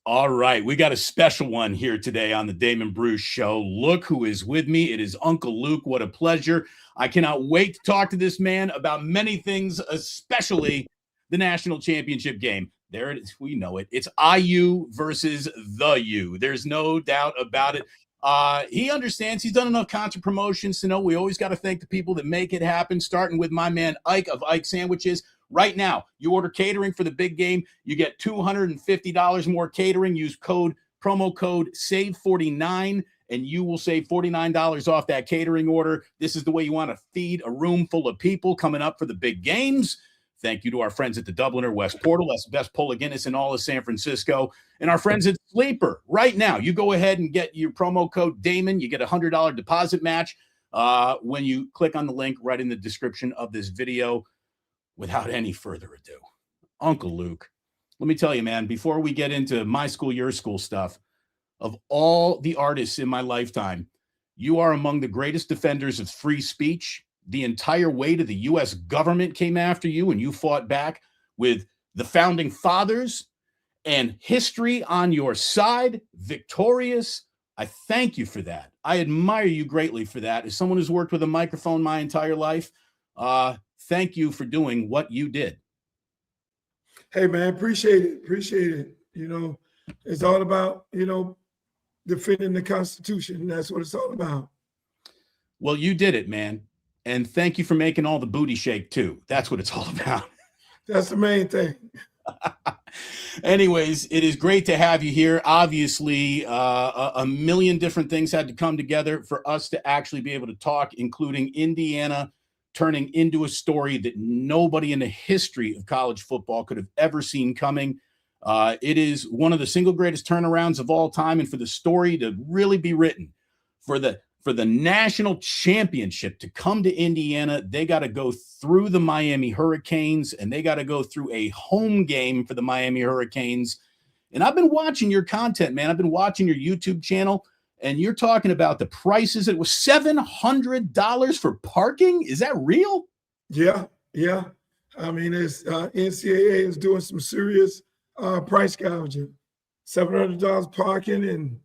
All right, we got a special one here today on the Damon Bruce Show. Look who is with me. It is Uncle Luke. What a pleasure. I cannot wait to talk to this man about many things, especially the national championship game. There it is. We know it. It's IU versus the U. There's no doubt about it. He understands. He's done enough concert promotions to know we always got to thank the people that make it happen, starting with my man Ike of Ike Sandwiches. Right now, you order catering for the big game, you get $250 more catering. Use promo code SAVE49, and you will save $49 off that catering order. This is the way you want to feed a room full of people coming up for the big games. Thank you to our friends at the Dubliner West Portal. That's the best pull of Guinness in all of San Francisco. And our friends at Sleeper. Right now, you go ahead and get your promo code Damon. You get a $100 deposit match when you click on the link right in the description of this video. Without any further ado, Uncle Luke, let me tell you, man, before we get into my school, your school stuff, of all the artists in my lifetime, you are among the greatest defenders of free speech. The entire weight of the U.S. government came after you, and you fought back with the founding fathers and history on your side, victorious. I thank you for that. I admire you greatly for that. As someone who's worked with a microphone my entire life, thank you for doing what you did. Hey, man, appreciate it. Appreciate it. You know, it's all about, defending the Constitution. That's what it's all about. Well, you did it, man. And thank you for making all the booty shake, too. That's what it's all about. That's the main thing. Anyways, it is great to have you here. Obviously, a million different things had to come together for us to actually be able to talk, including Indiana turning into a story that nobody in the history of college football could have ever seen coming. It is one of the single greatest turnarounds of all time. And for the story to really be written, for the national championship to come to Indiana, they got to go through the Miami Hurricanes, and they got to go through a home game for the Miami Hurricanes. And I've been watching your content, man. I've been watching your YouTube channel. And you're talking about the prices. It was $700 for parking. Is that real? Yeah. I mean, it's NCAA is doing some serious price gouging. $700 parking and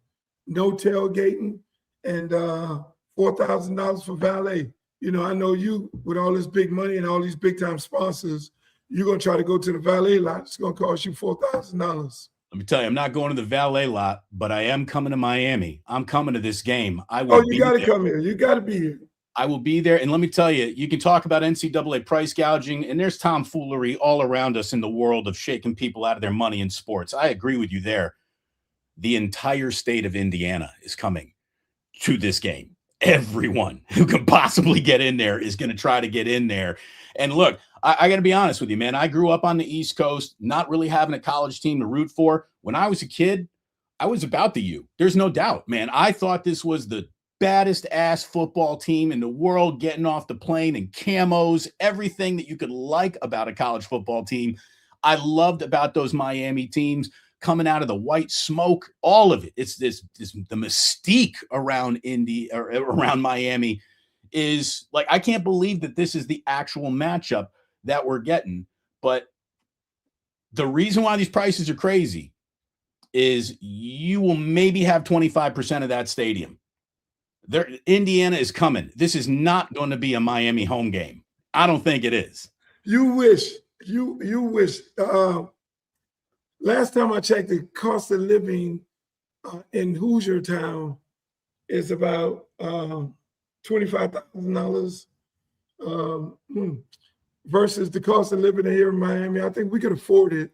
no tailgating, and $4,000 for valet. You know, I know you, with all this big money and all these big time sponsors, you're gonna try to go to the valet lot. It's gonna cost you $4,000. Let me tell you, I'm not going to the valet lot, but I am coming to Miami. I'm coming to this game. You got to come here. You got to be here. I will be there. And let me tell you, you can talk about NCAA price gouging, and there's tomfoolery all around us in the world of shaking people out of their money in sports. I agree with you there. The entire state of Indiana is coming to this game. Everyone who can possibly get in there is going to try to get in there. And look, I got to be honest with you, man. I grew up on the East Coast, not really having a college team to root for. When I was a kid, I was about the U. There's no doubt, man. I thought this was the baddest ass football team in the world, getting off the plane in camos, everything that you could like about a college football team. I loved about those Miami teams coming out of the white smoke, all of it. It's this the mystique around Indy or around Miami is like, I can't believe that this is the actual matchup that we're getting. But the reason why these prices are crazy is you will maybe have 25% of that stadium. Indiana is coming. This is not going to be a Miami home game. I don't think it is. You wish. Last time I checked, the cost of living in Hoosier Town is about $25,000 versus the cost of living here in Miami. I think we could afford it.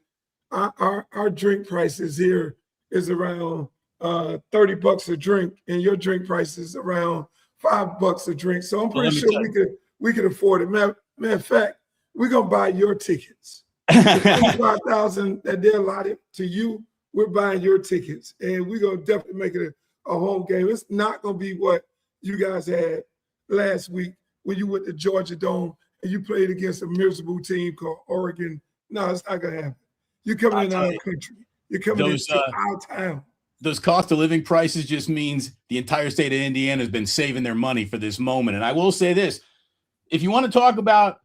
Our drink prices here is around $30 a drink, and your drink price is around $5 a drink. So I'm pretty sure we could afford it. Matter of fact, we're gonna buy your tickets. The $25,000 that they're allotted to you, we're buying your tickets, and we're gonna definitely make it a home game. It's not gonna be what you guys had last week when you went to Georgia Dome and you played against a miserable team called Oregon. No, it's not gonna happen. You're coming in our country. You're coming into our town. Those cost of living prices just means the entire state of Indiana has been saving their money for this moment. And I will say this, if you want to talk about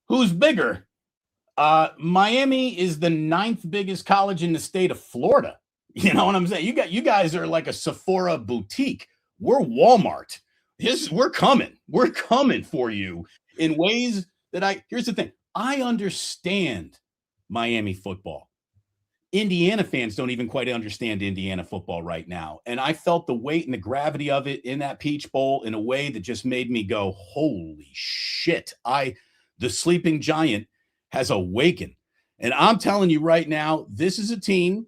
who's bigger, Miami is the 9th biggest college in the state of Florida. You know what I'm saying? You guys are like a Sephora boutique. We're Walmart. We're coming. We're coming for you in ways that here's the thing. I understand Miami football. Indiana fans don't even quite understand Indiana football right now. And I felt the weight and the gravity of it in that Peach Bowl in a way that just made me go, holy shit. The sleeping giant has awakened. And I'm telling you right now, this is a team.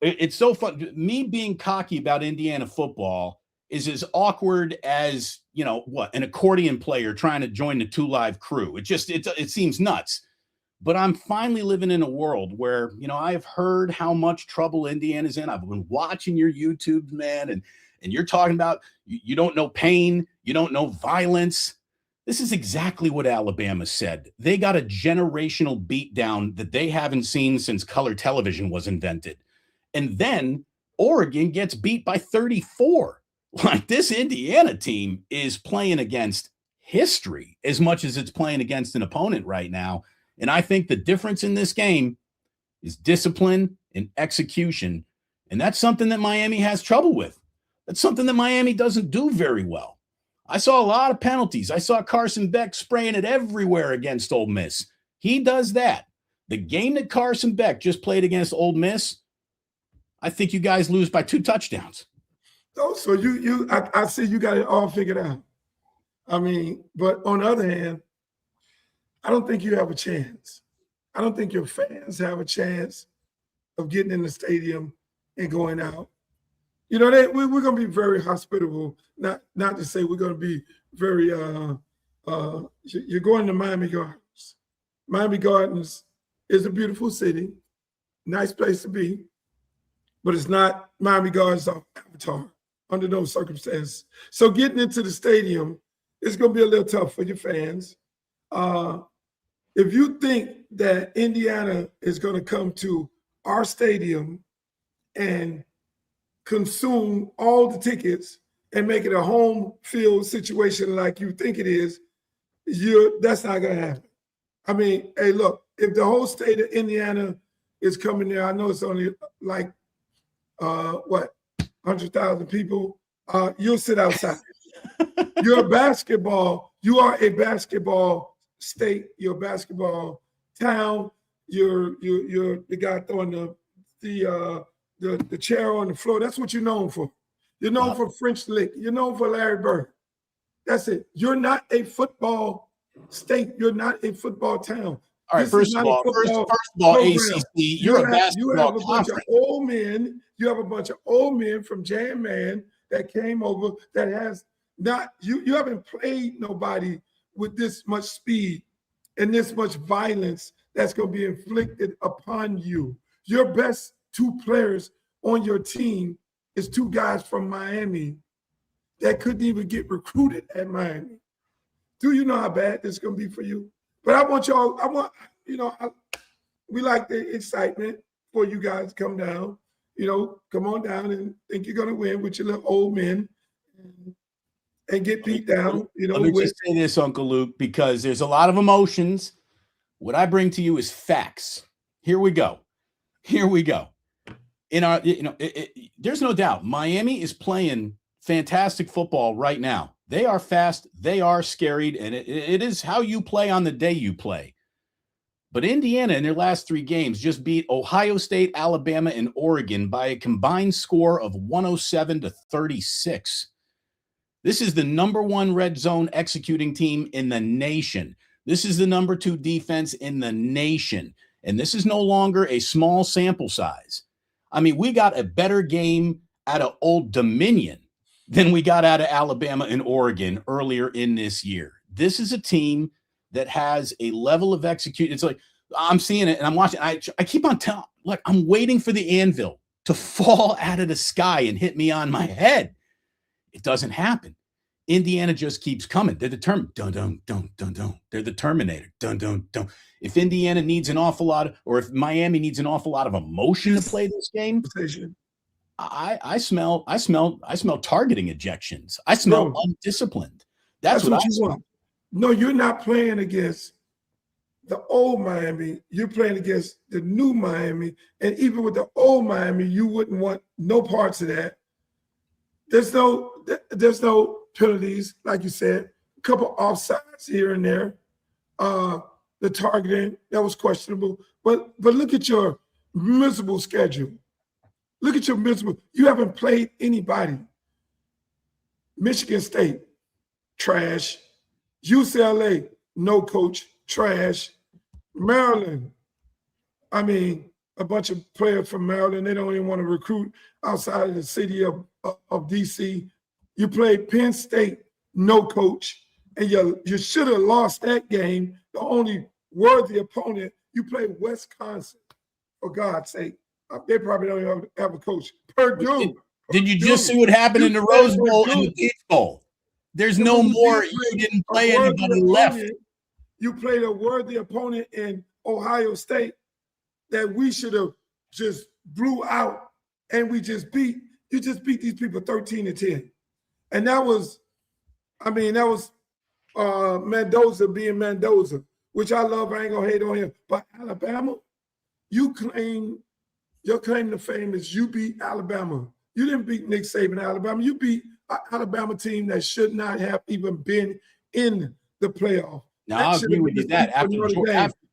It's so fun. Me being cocky about Indiana football is as awkward as, an accordion player trying to join the Two Live crew. It seems nuts. But I'm finally living in a world where, I've heard how much trouble Indiana's in. I've been watching your YouTube, man, and you're talking about you don't know pain, you don't know violence. This is exactly what Alabama said. They got a generational beatdown that they haven't seen since color television was invented. And then Oregon gets beat by 34. Like, this Indiana team is playing against history as much as it's playing against an opponent right now. And I think the difference in this game is discipline and execution. And that's something that Miami has trouble with. That's something that Miami doesn't do very well. I saw a lot of penalties. I saw Carson Beck spraying it everywhere against Ole Miss. He does that. The game that Carson Beck just played against Ole Miss, I think you guys lose by 2 touchdowns. Oh, so I see you got it all figured out. I mean, but on the other hand, I don't think you have a chance. I don't think your fans have a chance of getting in the stadium and going out. We're going to be very hospitable. Not to say we're going to be very. You're going to Miami Gardens. Miami Gardens is a beautiful city, nice place to be, but it's not Miami Gardens off Avatar under those circumstances. So getting into the stadium is going to be a little tough for your fans. If you think that Indiana is going to come to our stadium and consume all the tickets and make it a home field situation like you think it is, that's not going to happen. I mean, hey, look, if the whole state of Indiana is coming there, I know it's only like, 100,000 people, you'll sit outside. You are a basketball state, you're a basketball town, you're the guy throwing the chair on the floor. That's what you're known for. You're known for French Lick. You're known for Larry Bird. That's it. You're not a football state. You're not a football town. All right, first of all, ACC, you're a basketball You have a bunch conference. of old men. You have a bunch of old men from Jan Man that came over that has not, you haven't played nobody with this much speed and this much violence that's going to be inflicted upon you. Your best 2 players on your team is 2 guys from Miami that couldn't even get recruited at Miami. Do you know how bad this is going to be for you? But we like the excitement for you guys to come down, come on down and think you're going to win with your little old men and get beat down. Let me just say this, Uncle Luke, because there's a lot of emotions. What I bring to you is facts. Here we go. In our, there's no doubt Miami is playing fantastic football right now. They are fast, they are scaried, and it is how you play on the day you play. But Indiana in their last 3 games just beat Ohio State, Alabama, and Oregon by a combined score of 107-36. This is the number 1 red zone executing team in the nation. This is the number 2 defense in the nation. And this is no longer a small sample size. I mean, we got a better game out of Old Dominion than we got out of Alabama and Oregon earlier in this year. This is a team that has a level of execution. It's like, I'm seeing it and I'm watching. I keep on telling, look, I'm waiting for the anvil to fall out of the sky and hit me on my head. It doesn't happen. Indiana just keeps coming. They're determined. Dun, dun, dun, dun, dun. They're the Terminator. Dun, dun, dun. If Indiana needs an awful lot, or if Miami needs an awful lot of emotion to play this game, I smell targeting ejections. I smell undisciplined. That's what you want. No, you're not playing against the old Miami, you're playing against the new Miami. And even with the old Miami, you wouldn't want no parts of that. There's no penalties, like you said, a couple offsides here and there. The targeting, that was questionable. But look at your miserable schedule. Look at your miserable. You haven't played anybody. Michigan State, trash. UCLA, no coach, trash. Maryland, I mean, a bunch of players from Maryland, they don't even want to recruit outside of the city of DC. You played Penn State, no coach, and you should have lost that game. The only worthy opponent, you played Wisconsin, for God's sake. They probably don't even have a coach. Purdue. Did you just see what happened in the Rose Bowl and the Peach Bowl? There's no more. You didn't play anybody left. You played a worthy opponent in Ohio State that we should have just blew out, and we just beat. You just beat these people 13-10, and that was Mendoza being Mendoza, which I love. I ain't gonna hate on him, but Alabama, your claim to fame is you beat Alabama. You didn't beat Nick Saban, Alabama. You beat an Alabama team that should not have even been in the playoff. No, I'll agree with you that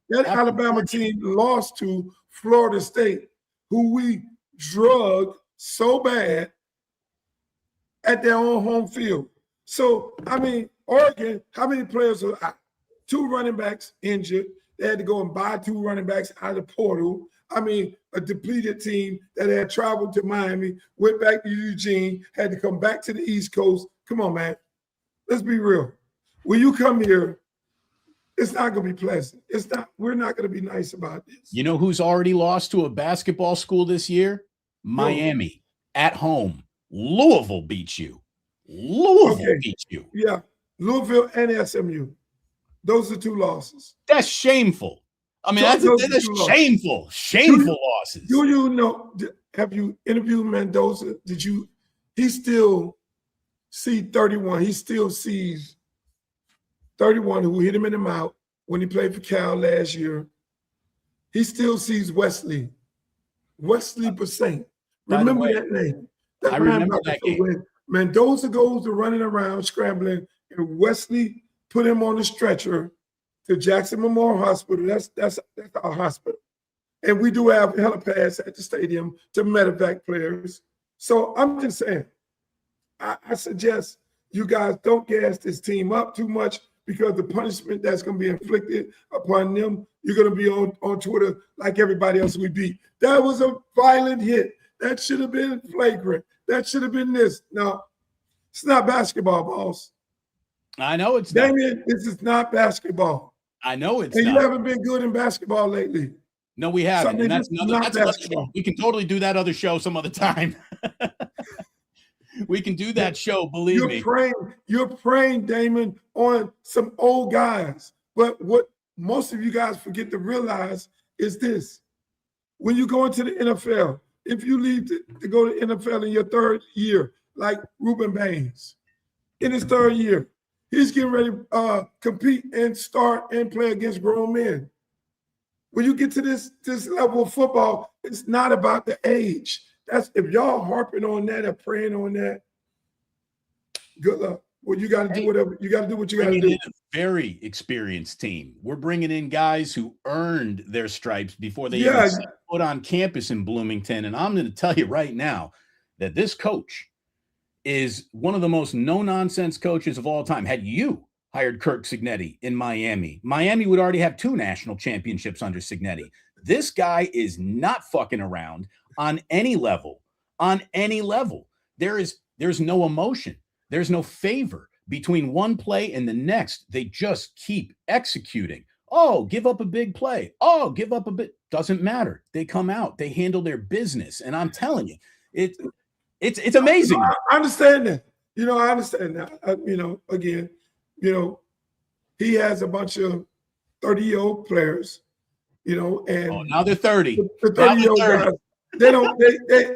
that Alabama team lost to Florida State, who we drugged so bad at their own home field. So, I mean, Oregon, how many players are out? 2 running backs injured. They had to go and buy 2 running backs out of the portal. I mean, a depleted team that had traveled to Miami, went back to Eugene, had to come back to the East Coast. Come on, man. Let's be real. When you come here, it's not going to be pleasant. We're not going to be nice about this. You know who's already lost to a basketball school this year? Miami at home. Louisville beat you. Beat you. Yeah, Louisville and SMU. Those are 2 losses. That's shameful. I mean, that's shameful. Shameful losses. Do you know, have you interviewed Mendoza? He still see 31. He still sees 31 who hit him in the mouth when he played for Cal last year. He still sees Wesley Bassett. Remember that name. I remember that game. When Mendoza goes to running around, scrambling, and Wesley put him on the stretcher to Jackson Memorial Hospital. That's our hospital. And we do have helipads at the stadium to medevac players. So I'm just saying, I suggest you guys don't gas this team up too much, because the punishment that's going to be inflicted upon them, you're going to be on Twitter like everybody else we beat. That was a violent hit. That should have been flagrant. That should have been this. No, it's not basketball, boss. I know it's not. Damon, this is not basketball. I know it's and not. You haven't been good in basketball lately. No, we haven't. And that's another show. We can totally do that other show some other time. We can do that show, believe me. You're preying, Damon, on some old guys. But what most of you guys forget to realize is this. When you go into the NFL, if you leave to go to NFL in your 3rd year, like Ruben Baines, in his 3rd year, he's getting ready to compete and start and play against grown men. When you get to this level of football, it's not about the age. That's if y'all harping on that or praying on that, good luck. Well, you got to do whatever you got to do. What you got to do. A very experienced team. We're bringing in guys who earned their stripes before they even set foot on campus in Bloomington. And I'm going to tell you right now that this coach is one of the most no-nonsense coaches of all time. Had you hired Kirk Cignetti in Miami, Miami would already have 2 national championships under Cignetti. This guy is not fucking around on any level. There's no emotion. There's no favor between one play and the next. They just keep executing. Oh, give up a big play. Oh, give up a bit. Doesn't matter. They come out. They handle their business. And I'm telling you, it's amazing. I understand that. I understand that. Again, he has a bunch of 30-year-old players, and now they're 30. The 30-year-old guys,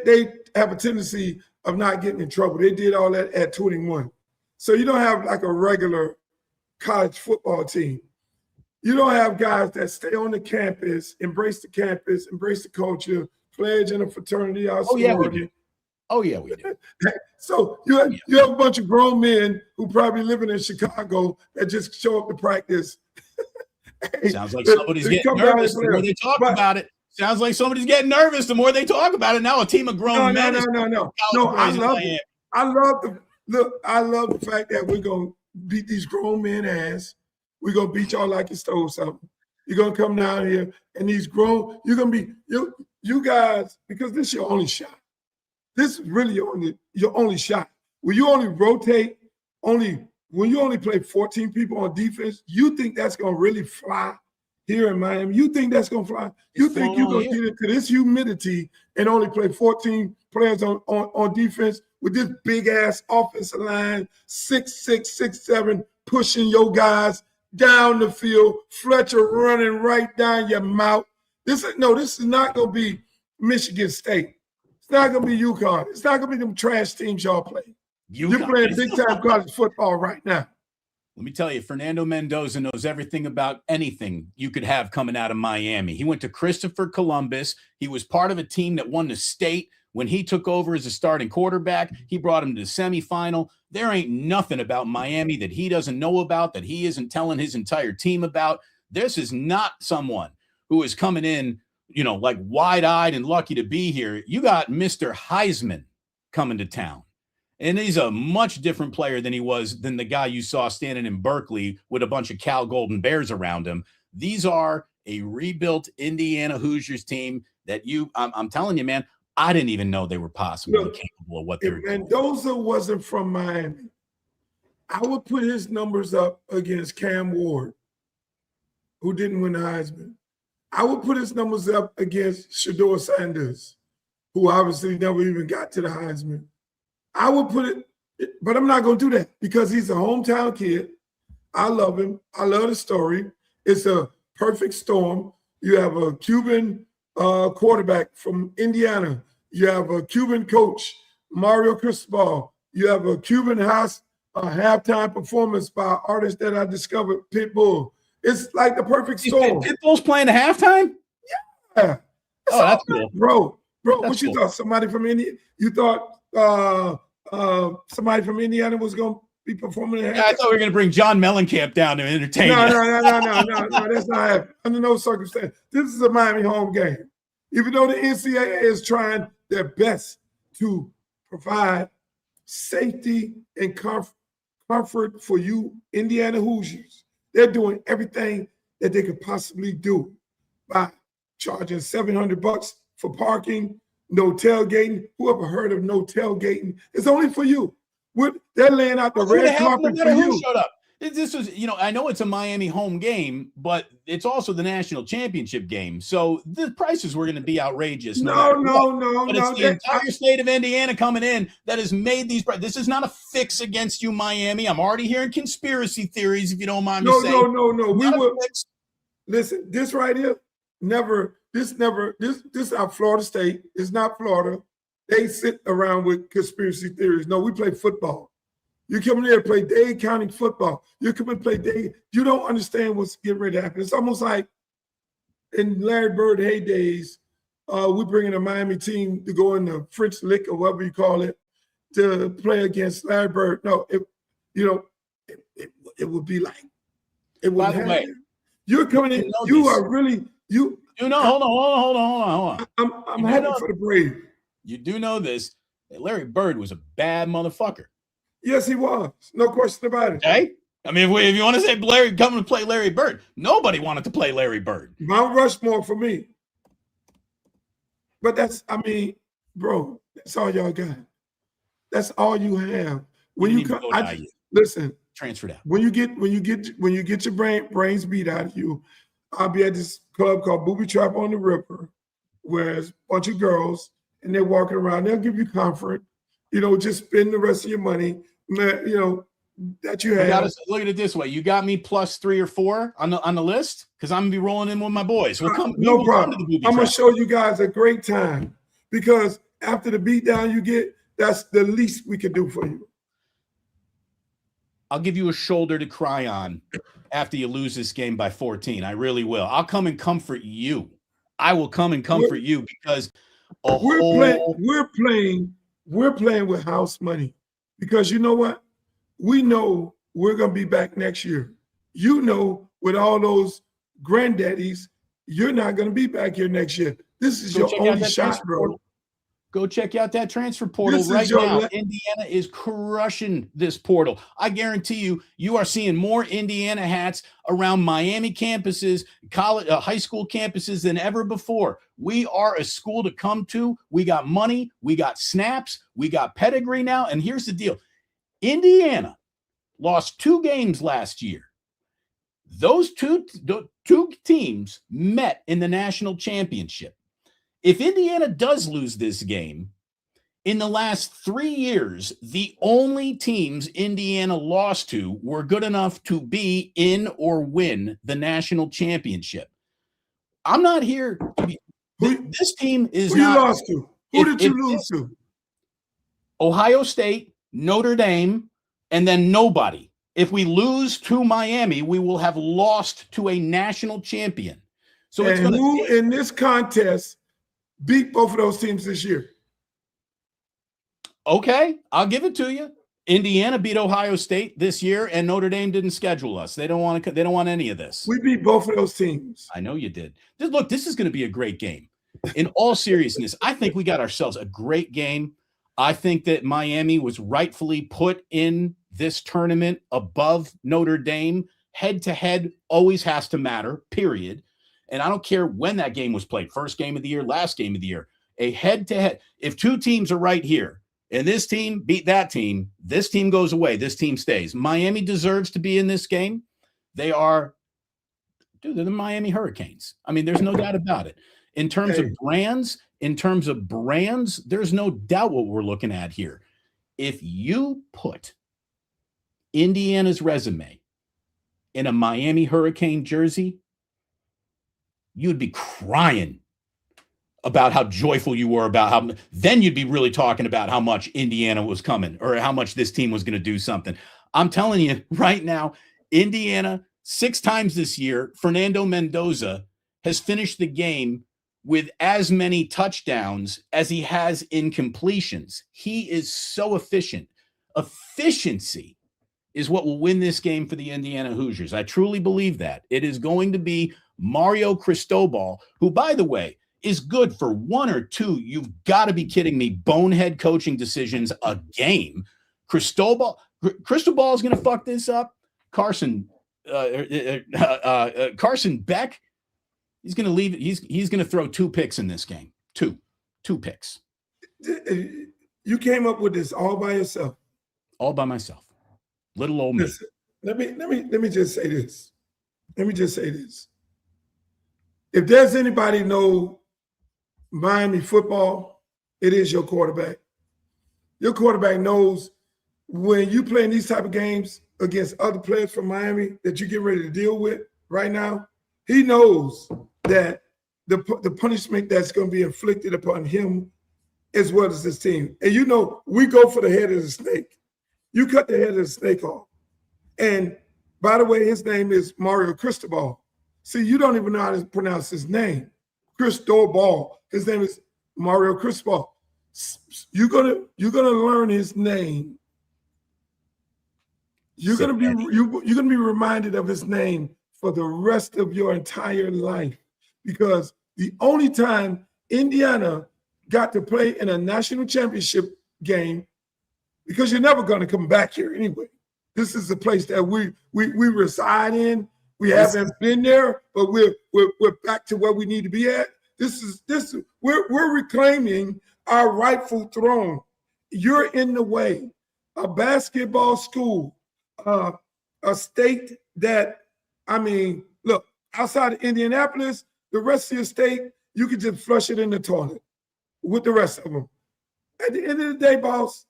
they have a tendency of not getting in trouble. They did all that at 21. So you don't have like a regular college football team. You don't have guys that stay on the campus, embrace the culture, pledge in a fraternity or Oh yeah, we sorority. do. Oh yeah, we do. So you have a bunch of grown men who probably living in Chicago that just show up to practice. Sounds like somebody's getting nervous the more they talk about it. Sounds like somebody's getting nervous the more they talk about it. Now a team of grown men. No. I love it. I love the fact that we're gonna beat these grown men ass. We're gonna beat y'all like you stole something. You're gonna come down here and these grown, you're gonna be you guys, because this is your only shot. This is really your only shot. When you only rotate, when you only play 14 people on defense, you think that's gonna really fly here in Miami? You think that's gonna fly? You think you're gonna get into this humidity and only play 14 players on defense with this big ass offensive line, 6'6", 6'7", pushing your guys down the field, Fletcher running right down your mouth. This is not gonna be Michigan State. It's not gonna be UConn. It's not gonna be them trash teams y'all play. You're playing big time college football right now. Let me tell you, Fernando Mendoza knows everything about anything you could have coming out of Miami. He went to Christopher Columbus. He was part of a team that won the state. When he took over as a starting quarterback, he brought him to the semifinal. There ain't nothing about Miami that he doesn't know about, that he isn't telling his entire team about. This is not someone who is coming in, like wide-eyed and lucky to be here. You got Mr. Heisman coming to town. And he's a much different player than the guy you saw standing in Berkeley with a bunch of Cal Golden Bears around him. These are a rebuilt Indiana Hoosiers team that I'm telling you, man, I didn't even know they were possibly capable of what they were doing. Mendoza wasn't from Miami, I would put his numbers up against Cam Ward, who didn't win the Heisman. I would put his numbers up against Shedeur Sanders, who obviously never even got to the Heisman. I would put it, but I'm not going to do that because he's a hometown kid. I love him. I love the story. It's a perfect storm. You have a Cuban quarterback from Indiana. You have a Cuban coach, Mario Cristobal. You have a Cuban halftime performance by an artist that I discovered, Pitbull. It's like the perfect storm. Pitbull's playing the halftime? Yeah. That's cool. Bro, that's what you thought? Somebody from Indiana? You thought somebody from Indiana was going to be performing at halftime? Yeah, I thought we were going to bring John Mellencamp down to entertain you. No, that's not happening. Under no circumstance. This is a Miami home game. Even though the NCAA is trying their best to provide safety and comfort for you Indiana Hoosiers, they're doing everything that they could possibly do by charging $700 for parking, no tailgating. Whoever heard of no tailgating? It's only for you. They're laying out the red carpet for you. Shut up. This was, I know it's a Miami home game, but it's also the national championship game. So the prices were going to be outrageous. No. But it's the entire state of Indiana coming in that has made these prices. This is not a fix against you, Miami. I'm already hearing conspiracy theories, if you don't mind me saying. No. We will listen. This right here, This is our Florida State. It's not Florida. They sit around with conspiracy theories. No, we play football. You come in here to play Dade County football. You come and play Dade. You don't understand what's getting ready to happen. It's almost like in Larry Bird heydays, we bring in a Miami team to go in the French Lick or whatever you call it to play against Larry Bird. No, it would be like it would happen. You're coming in. You are really you. Hold on. I'm happy for the Braves. You do know this. That Larry Bird was a bad motherfucker. Yes, he was. No question about it. Okay? I mean, if you want to say Larry, come and play Larry Bird. Nobody wanted to play Larry Bird. Mount Rushmore for me. But bro, that's all y'all got. That's all you have. When you come, listen. Transferred out. When you get your brains beat out of you, I'll be at this club called Booby Trap on the River, where there's a bunch of girls and they're walking around. They'll give you comfort. Just spend the rest of your money, that you have. Look at it this way. You got me plus 3 or 4 on the list because I'm gonna be rolling in with my boys. No problem. I'm gonna show you guys a great time because after the beat down you get, that's the least we can do for you. I'll give you a shoulder to cry on after you lose this game by 14. I really will. I'll come and comfort you. I will come and comfort you because we're playing with house money, because you know what? We know we're going to be back next year. You know, with all those granddaddies, you're not going to be back here next year. This is your only shot, bro. Go check out that transfer portal right now. Indiana is crushing this portal. I guarantee you, you are seeing more Indiana hats around Miami campuses, college, high school campuses than ever before. We are a school to come to. We got money. We got snaps. We got pedigree now. And here's the deal. Indiana lost 2 games last year. Those two teams met in the national championship. If Indiana does lose this game, in the last 3 years, the only teams Indiana lost to were good enough to be in or win the national championship. I'm not here to be. This team is who not. You lost to? Who did you lose to? Ohio State, Notre Dame, and then nobody. If we lose to Miami, we will have lost to a national champion. So and who in this contest beat both of those teams this year? Okay, I'll give it to you. Indiana beat Ohio State this year, and Notre Dame didn't schedule us. They don't want to. They don't want any of this. We beat both of those teams. I know you did. Look, this is going to be a great game. In all seriousness, I think we got ourselves a great game. I think that Miami was rightfully put in this tournament above Notre Dame. Head-to-head always has to matter, period. And I don't care when that game was played, first game of the year, last game of the year, a head-to-head. If 2 teams are right here and this team beat that team, this team goes away, this team stays. Miami deserves to be in this game. They're the Miami Hurricanes. I mean, there's no doubt about it. In terms of brands, there's no doubt what we're looking at here. If you put Indiana's resume in a Miami Hurricane jersey, you'd be crying about how joyful you were about how then you'd be really talking about how much Indiana was coming or how much this team was going to do something. I'm telling you right now, Indiana 6 times this year, Fernando Mendoza has finished the game with as many touchdowns as he has in completions. He is so efficient. Efficiency is what will win this game for the Indiana Hoosiers. I truly believe that. It is going to be Mario Cristobal, who, by the way, is good for 1 or 2, you've got to be kidding me, bonehead coaching decisions a game. Cristobal is going to fuck this up. Carson Beck, he's going to leave it. He's going to throw 2 picks in this game. Two picks. You came up with this all by yourself. All by myself. Little old me. Listen, let me just say this. If there's anybody know Miami football, it is your quarterback. Your quarterback knows when you play in these type of games against other players from Miami that you get ready to deal with right now, he knows that the punishment that's going to be inflicted upon him as well as this team. And you know, we go for the head of the snake. You cut the head of the snake off. And by the way, his name is Mario Cristobal. See, you don't even know how to pronounce his name. Cristobal. His name is Mario Cristobal. You're gonna learn his name. You're gonna be reminded of his name for the rest of your entire life, because the only time Indiana got to play in a national championship game, because you're never going to come back here anyway. This is the place that we reside in. We haven't been there, but we're back to where we need to be at. We're reclaiming our rightful throne. You're in the way. A basketball school, a state that, I mean, look, outside of Indianapolis, the rest of your state, you can just flush it in the toilet with the rest of them. At the end of the day, boss,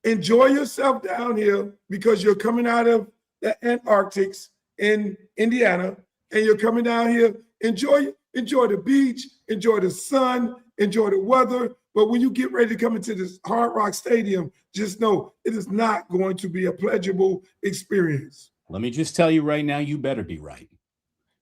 enjoy yourself down here, because you're coming out of the Antarctics in Indiana, and you're coming down here. Enjoy the beach, enjoy the sun, enjoy the weather, But when you get ready to come into this Hard Rock Stadium, just know it is not going to be a pleasurable experience. Let me just tell you right now, you better be right.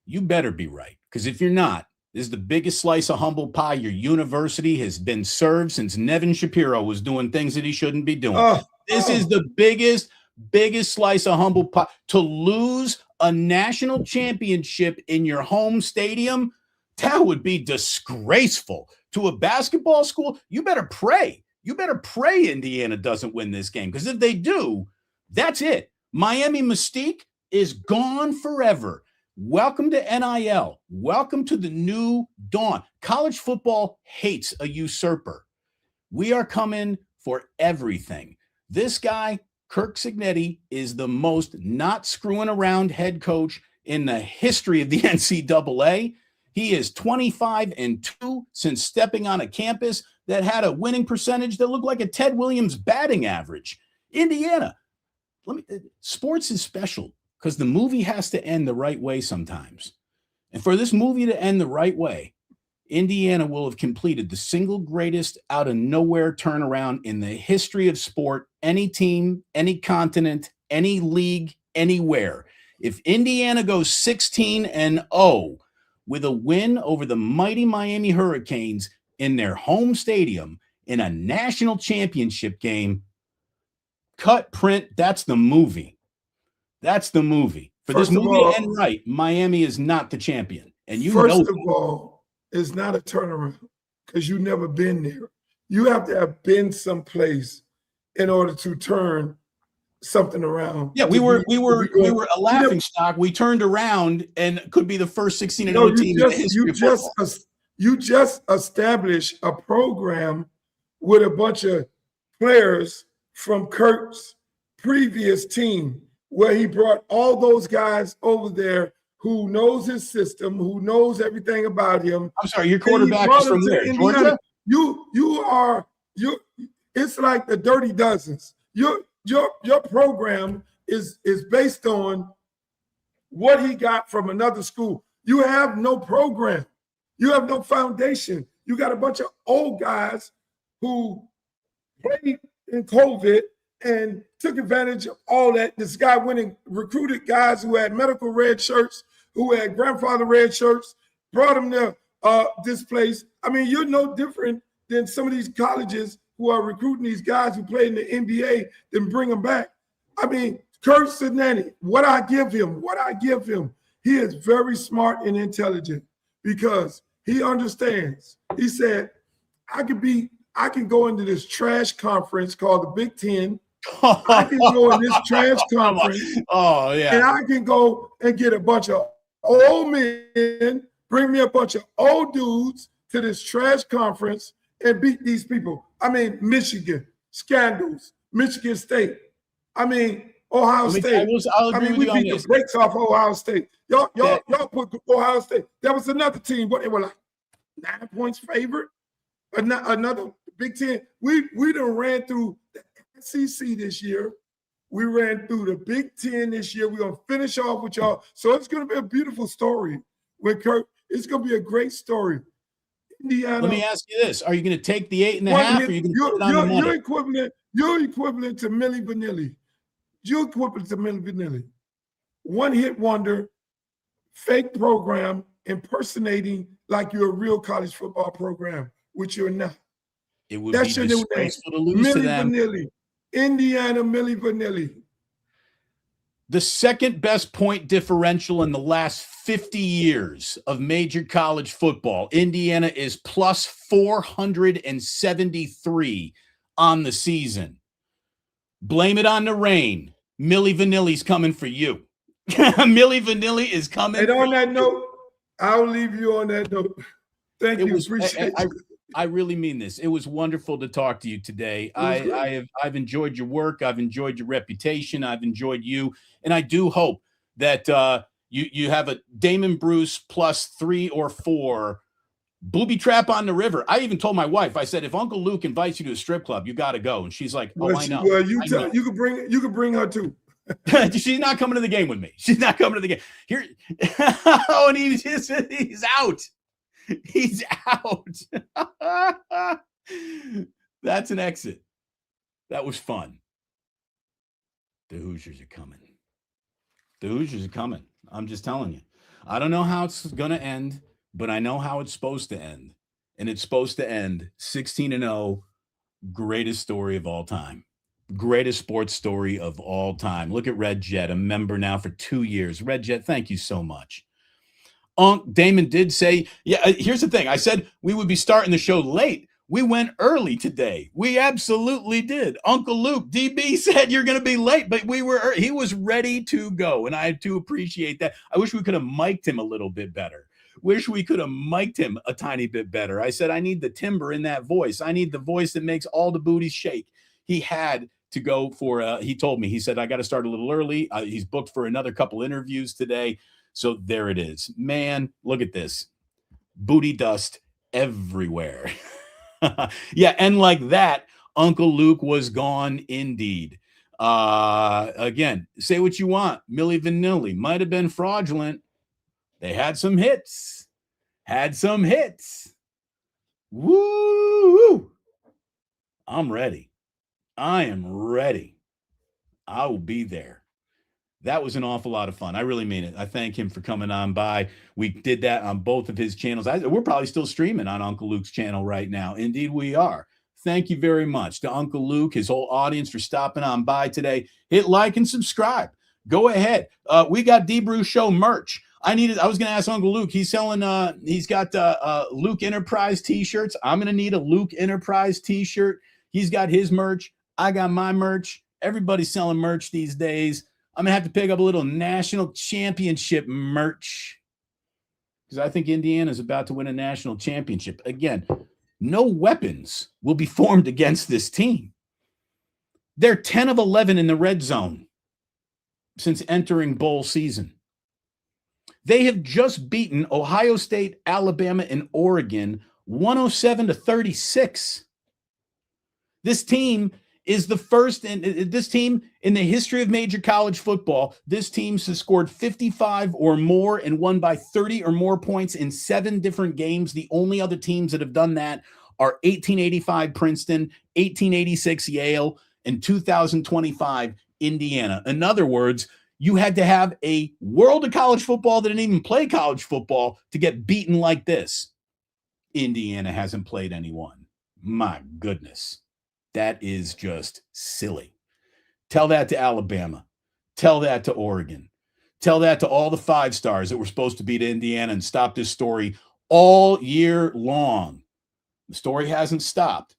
You better be right. Because if you're not, this is the biggest slice of humble pie your university has been served since Nevin Shapiro was doing things that he shouldn't be doing. This is the biggest slice of humble pie. To lose a national championship in your home stadium, that would be disgraceful. To a basketball school, you better pray. You better pray Indiana doesn't win this game, because if they do, that's it. Miami Mystique is gone forever. Welcome to NIL. Welcome to the new dawn. College football hates a usurper. We are coming for everything. This guy, Kirk Cignetti, is the most not screwing around head coach in the history of the NCAA. He is 25-2 since stepping on a campus that had a winning percentage that looked like a Ted Williams batting average. Indiana, sports is special because the movie has to end the right way sometimes. And for this movie to end the right way, Indiana will have completed the single greatest out of nowhere turnaround in the history of sport, any team, any continent, any league, anywhere. If Indiana goes 16-0 with a win over the mighty Miami Hurricanes in their home stadium in a national championship game, cut, print, that's the movie. That's the movie. For this movie to end right, Miami is not the champion. And you know that. First of all, it's not a turnaround because you've never been there. You have to have been someplace in order to turn something around. Yeah, we were a laughing stock. We turned around and could be the first 16-0 team in the history of football. You just established a program with a bunch of players from Kirk's previous team, where he brought all those guys over there who knows his system, who knows everything about him. I'm sorry, your quarterback is from there, Georgia? It's like the Dirty Dozens. Your program is based on what he got from another school. You have no program. You have no foundation. You got a bunch of old guys who played in COVID and took advantage of all that. This guy went and recruited guys who had medical red shirts, who had grandfather red shirts, brought them to this place. I mean, you're no different than some of these colleges who are recruiting these guys who play in the NBA, then bring them back. I mean, Kirk Cignetti, what I give him, he is very smart and intelligent because he understands. He said, I can go into this trash conference called the Big Ten. I can go in this trash conference. Oh, yeah. And I can go and get a bunch of old men, bring me a bunch of old dudes to this trash conference and beat these people. I mean, Michigan, scandals, Michigan State. I mean, Ohio State. We beat the brakes off Ohio State. Y'all put Ohio State. That was another team. What they were like 9 points favored. Another Big Ten. We done ran through the SEC this year. We ran through the Big Ten this year. We're gonna finish off with y'all. So it's gonna be a beautiful story with Kirk. It's gonna be a great story. Indiana. Let me ask you this: are you going to take the 8.5? Or are you going to put it on the money? You're equivalent to Milli Vanilli. You're equivalent to Milli Vanilli. One hit wonder, fake program, impersonating like you're a real college football program, which you're not. It would be disgraceful to lose to them. Vanilli, Indiana Milli Vanilli. The second best point differential in the last 50 years of major college football. Indiana is plus 473 on the season. Blame it on the rain. Milli Vanilli's coming for you. Milli Vanilli is coming. And on that note, I'll leave you on that note. Thank you. Appreciate it. I really mean this. It was wonderful to talk to you today. I've enjoyed your work. I've enjoyed your reputation. I've enjoyed you. And I do hope that you have a Damon Bruce plus 3 or 4 booby trap on the river. I even told my wife, I said, if Uncle Luke invites you to a strip club, you got to go. And she's like, oh, I know. Well, you can bring her too. She's not coming to the game with me. She's not coming to the game. Here. Oh, and he's out. He's out. That's an exit. That was fun. The Hoosiers are coming. The Hoosiers are coming. I'm just telling you. I don't know how it's going to end, but I know how it's supposed to end. And it's supposed to end 16-0, greatest story of all time. Greatest sports story of all time. Look at Red Jet, a member now for 2 years. Red Jet, thank you so much. Damon did say, here's the thing. I said we would be starting the show late. We went early today. We absolutely did. Uncle Luke, DB said you're going to be late, but he was ready to go. And I do appreciate that. I wish we could have mic'd him a little bit better. Wish we could have mic'd him a tiny bit better. I said, I need the timbre in that voice. I need the voice that makes all the booties shake. He had to go for, he told me, he said, I got to start a little early. He's booked for another couple interviews today. So there it is. Man, look at this. Booty dust everywhere. Yeah, and like that, Uncle Luke was gone indeed. Again, say what you want. Milli Vanilli might have been fraudulent. They had some hits. Woo! I'm ready. I am ready. I will be there. That was an awful lot of fun. I really mean it. I thank him for coming on by. We did that on both of his channels. We're probably still streaming on Uncle Luke's channel right now. Indeed, we are. Thank you very much to Uncle Luke, his whole audience, for stopping on by today. Hit like and subscribe. Go ahead. We got D-Brew Show merch. I was going to ask Uncle Luke. He's selling. He's got Luke Enterprise T-shirts. I'm going to need a Luke Enterprise T-shirt. He's got his merch. I got my merch. Everybody's selling merch these days. I'm going to have to pick up a little national championship merch because I think Indiana is about to win a national championship. Again, no weapons will be formed against this team. They're 10 of 11 in the red zone since entering bowl season. They have just beaten Ohio State, Alabama, and Oregon 107-36. This team is the first, and this team in the history of major college football, this team has scored 55 or more and won by 30 or more points in 7 different games. The only other teams that have done that are 1885 Princeton, 1886 Yale, and 2025 Indiana. In other words, you had to have a world of college football that didn't even play college football to get beaten like this. Indiana hasn't played anyone. My goodness. That is just silly. Tell that to Alabama. Tell that to Oregon. Tell that to all the 5 stars that were supposed to beat Indiana and stop this story all year long. The story hasn't stopped.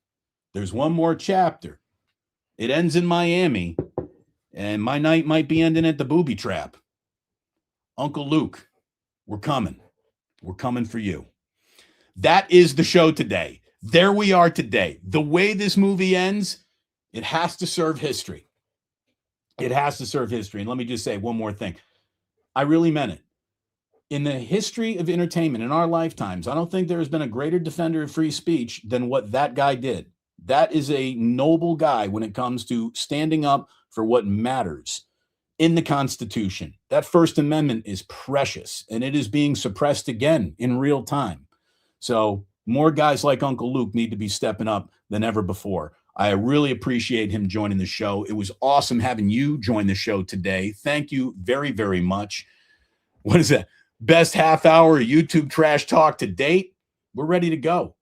There's one more chapter. It ends in Miami, and my night might be ending at the booby trap. Uncle Luke, we're coming. We're coming for you. That is the show today. There we are today. The way this movie ends, it has to serve history. It has to serve history. And let me just say one more thing. I really meant it. In the history of entertainment in our lifetimes, I don't think there has been a greater defender of free speech than what that guy did. That is a noble guy when it comes to standing up for what matters in the Constitution. That First Amendment is precious, and it is being suppressed again in real time. So more guys like Uncle Luke need to be stepping up than ever before. I really appreciate him joining the show. It was awesome having you join the show today. Thank you very, very much. What is that? Best half hour YouTube trash talk to date. We're ready to go.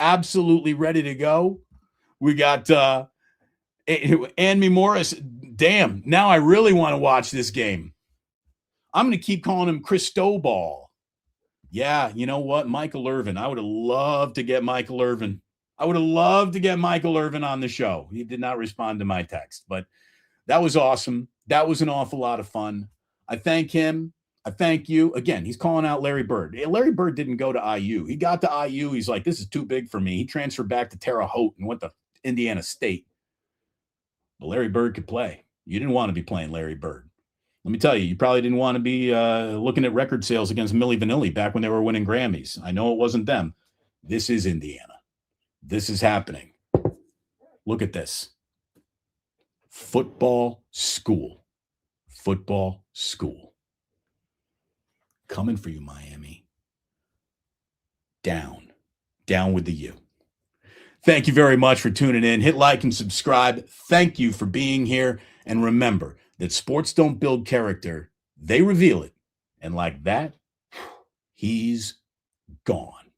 Absolutely ready to go. We got Andy Morris. Damn, now I really want to watch this game. I'm going to keep calling him Cristobal. Yeah, you know what? Michael Irvin. I would have loved to get Michael Irvin. on the show. He did not respond to my text, but that was awesome. That was an awful lot of fun. I thank him. I thank you. Again, he's calling out Larry Bird. Larry Bird didn't go to IU. He got to IU. He's like, this is too big for me. He transferred back to Terre Haute and went to Indiana State. But Larry Bird could play. You didn't want to be playing Larry Bird. Let me tell you, you probably didn't want to be looking at record sales against Milli Vanilli back when they were winning Grammys. I know it wasn't them. This is Indiana. This is happening. Look at this. Football school. Football school. Coming for you, Miami. Down. Down with the U. Thank you very much for tuning in. Hit like and subscribe. Thank you for being here. And remember that sports don't build character, they reveal it. And like that, he's gone.